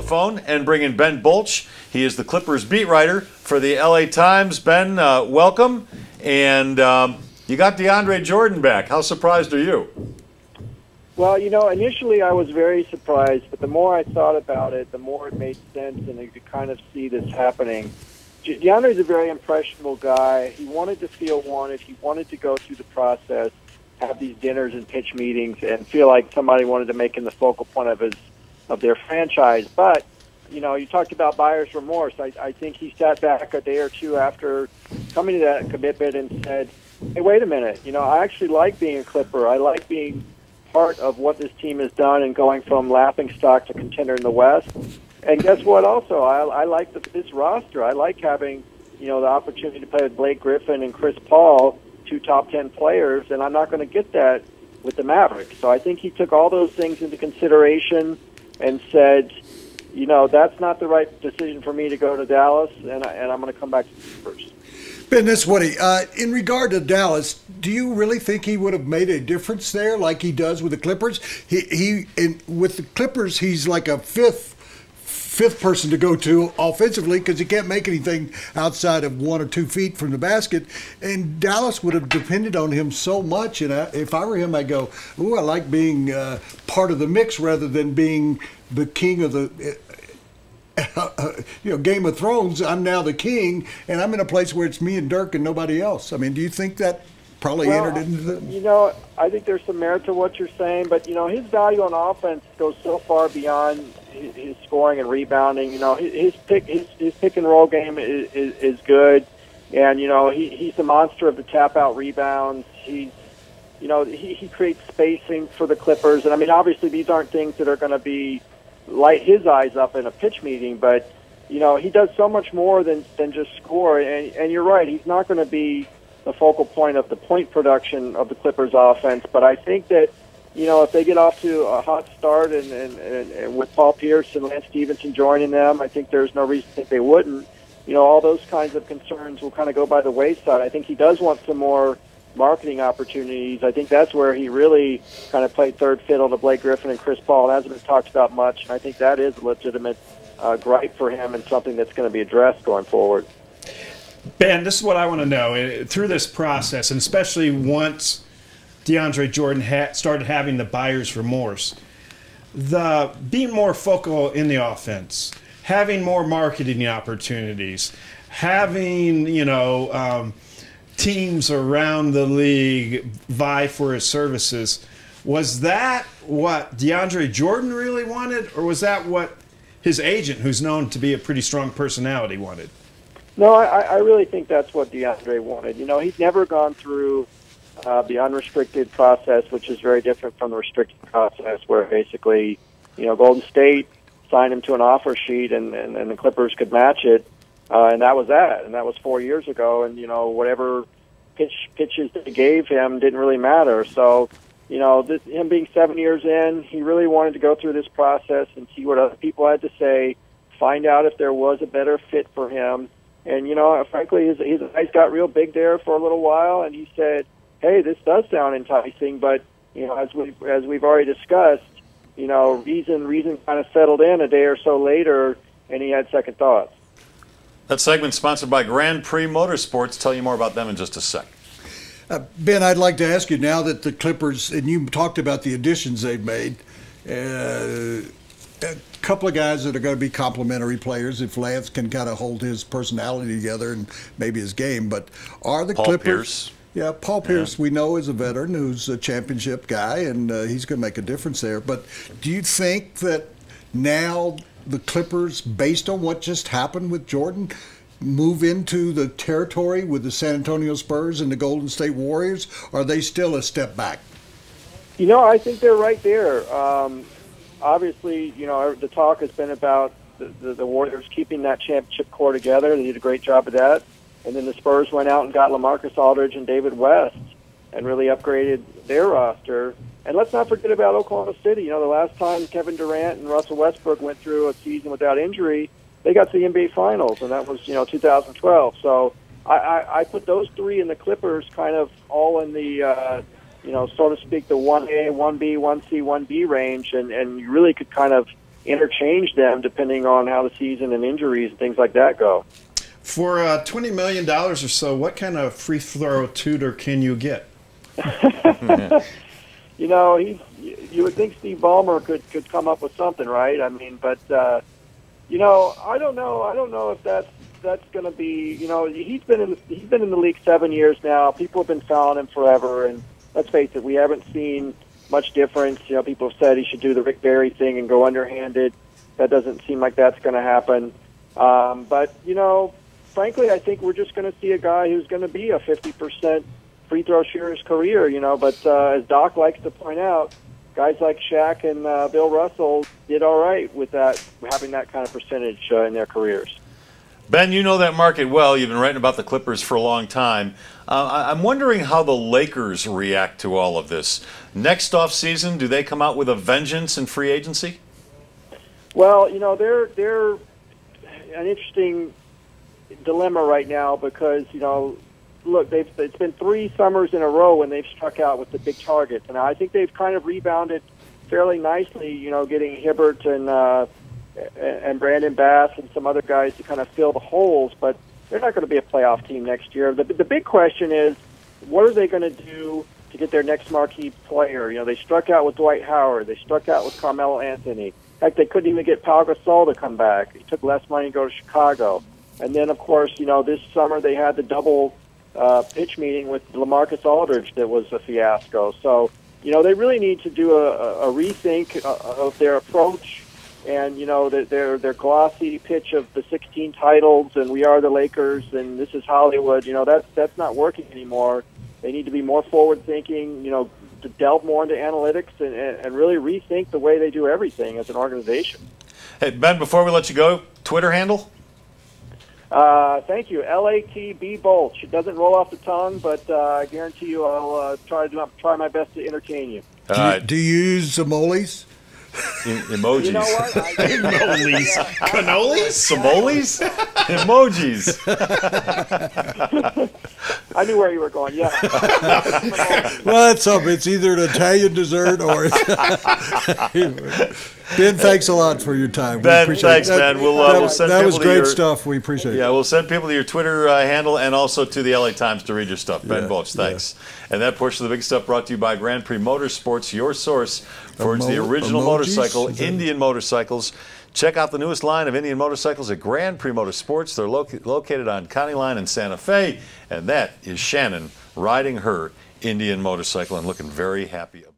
the phone and bring in Ben Bolch. He is the Clippers beat writer for the LA Times. Ben, welcome. And you got DeAndre Jordan back. How surprised are you? Well, initially I was very surprised, but the more I thought about it, the more it made sense, and you could kind of see this happening. DeAndre's a very impressionable guy. He wanted to feel wanted. He wanted to go through the process, have these dinners and pitch meetings, and feel like somebody wanted to make him the focal point of their franchise. But, you talked about buyer's remorse. I think he sat back a day or two after coming to that commitment and said, hey, wait a minute. I actually like being a Clipper. I like being part of what this team has done and going from laughingstock to contender in the West. And guess what also? I like this roster. I like having, the opportunity to play with Blake Griffin and Chris Paul, two top 10 players, and I'm not going to get that with the Mavericks. So I think he took all those things into consideration and said, that's not the right decision for me to go to Dallas, and I'm going to come back to the Clippers. Ben, this Woody. In regard to Dallas, do you really think he would have made a difference there, like he does with the Clippers? With the Clippers, he's like a fifth person to go to offensively because he can't make anything outside of 1 or 2 feet from the basket. And Dallas would have depended on him so much. And if I were him, I'd go, "Ooh, I like being part of the mix rather than being the king of the." Game of Thrones, I'm now the king, and I'm in a place where it's me and Dirk and nobody else. I mean, do you think that probably entered into the... I think there's some merit to what you're saying, but, his value on offense goes so far beyond his scoring and rebounding. His pick and roll game is good, and, he's the monster of the tap-out rebounds. He creates spacing for the Clippers, and, obviously these aren't things that are going to light his eyes up in a pitch meeting, but he does so much more than just score. And you're right, he's not going to be the focal point of the point production of the Clippers offense. But I think that if they get off to a hot start and with Paul Pierce and Lance Stevenson joining them, I think there's no reason to think they wouldn't. All those kinds of concerns will kind of go by the wayside. I think he does want some more marketing opportunities. I think that's where he really kind of played third fiddle to Blake Griffin and Chris Paul. It hasn't been talked about much, and I think that is a legitimate gripe for him and something that's going to be addressed going forward. Ben, this is what I want to know. Through this process, and especially once DeAndre Jordan started having the buyer's remorse, being more focal in the offense, having more marketing opportunities, having, teams around the league vie for his services. Was that what DeAndre Jordan really wanted, or was that what his agent, who's known to be a pretty strong personality, wanted? No, I really think that's what DeAndre wanted. He's never gone through the unrestricted process, which is very different from the restricted process, where basically, Golden State signed him to an offer sheet and the Clippers could match it. And that was that. And that was 4 years ago. And, whatever pitches they gave him didn't really matter. So, him being 7 years in, he really wanted to go through this process and see what other people had to say, find out if there was a better fit for him. And, frankly, his eyes got real big there for a little while. And he said, hey, this does sound enticing. But, as we've already discussed, reason kind of settled in a day or so later, and he had second thoughts. That segment's sponsored by Grand Prix Motorsports. Tell you more about them in just a sec. Ben, I'd like to ask you, now that the Clippers, and you talked about the additions they've made, a couple of guys that are going to be complementary players if Lance can kind of hold his personality together and maybe his game. But are the Clippers... Pierce. Yeah, Paul Pierce, we know, is a veteran who's a championship guy, and he's going to make a difference there. But do you think that now the Clippers, based on what just happened with Jordan, move into the territory with the San Antonio Spurs and the Golden State Warriors? Or are they still a step back? I think they're right there. Obviously, the talk has been about the Warriors keeping that championship core together. They did a great job of that. And then the Spurs went out and got LaMarcus Aldridge and David West and really upgraded their roster. And let's not forget about Oklahoma City. The last time Kevin Durant and Russell Westbrook went through a season without injury, they got to the NBA Finals, and that was, 2012. So I put those three in the Clippers kind of all in the, so to speak, the 1A, 1B, 1C, 1B range, and you really could kind of interchange them depending on how the season and injuries and things like that go. For $20 million or so, what kind of free throw tutor can you get? You know, you would think Steve Ballmer could come up with something, right? I mean, but you know, I don't know. I don't know if that's going to be. You know, he's been in the league 7 years now. People have been fouling him forever, and let's face it, we haven't seen much difference. You know, people have said he should do the Rick Barry thing and go underhanded. That doesn't seem like that's going to happen. But you know, frankly, I think we're just going to see a guy who's going to be a 50% free throw shooter's career, you know. But as Doc likes to point out, guys like Shaq and Bill Russell did all right with that, having that kind of percentage in their careers. Ben, you know that market well. You've been writing about the Clippers for a long time. I'm wondering how the Lakers react to all of this. Next off season, do they come out with a vengeance in free agency? Well, you know, they're an interesting dilemma right now because, you know, look, it's been 3 summers in a row when they've struck out with the big targets, and I think they've kind of rebounded fairly nicely, you know, getting Hibbert and Brandon Bass and some other guys to kind of fill the holes, but they're not going to be a playoff team next year. The big question is, what are they going to do to get their next marquee player? You know, they struck out with Dwight Howard. They struck out with Carmelo Anthony. Heck, they couldn't even get Pau Gasol to come back. He took less money to go to Chicago. And then, of course, you know, this summer they had the double pitch meeting with LaMarcus Aldridge that was a fiasco. So, you know, they really need to do a rethink of their approach and, you know, their glossy pitch of the 16 titles and we are the Lakers and this is Hollywood. You know, that's not working anymore. They need to be more forward-thinking, you know, to delve more into analytics and really rethink the way they do everything as an organization. Hey, Ben, before we let you go, Twitter handle? Thank you. LATB Bolch. It doesn't roll off the tongue, but I guarantee you I'll try my best to entertain you. Do you use emojis? Emojis. You know what? Cannolis. Cannolis? Samolis? Emojis. I knew where you were going, yeah. Well, that's something. It's either an Italian dessert or it's... Ben, thanks a lot for your time. Ben, we appreciate thanks, it. Ben. We'll send that was people to great your, stuff. We appreciate it. Yeah, we'll send people to your Twitter handle and also to the LA Times to read your stuff. Ben Yeah, Bolch, thanks. Yeah. And that portion of the big stuff brought to you by Grand Prix Motorsports, your source for the original motorcycle, Indian motorcycles. Check out the newest line of Indian motorcycles at Grand Prix Motorsports. They're located on County Line in Santa Fe, and that is Shannon riding her Indian motorcycle and looking very happy about it.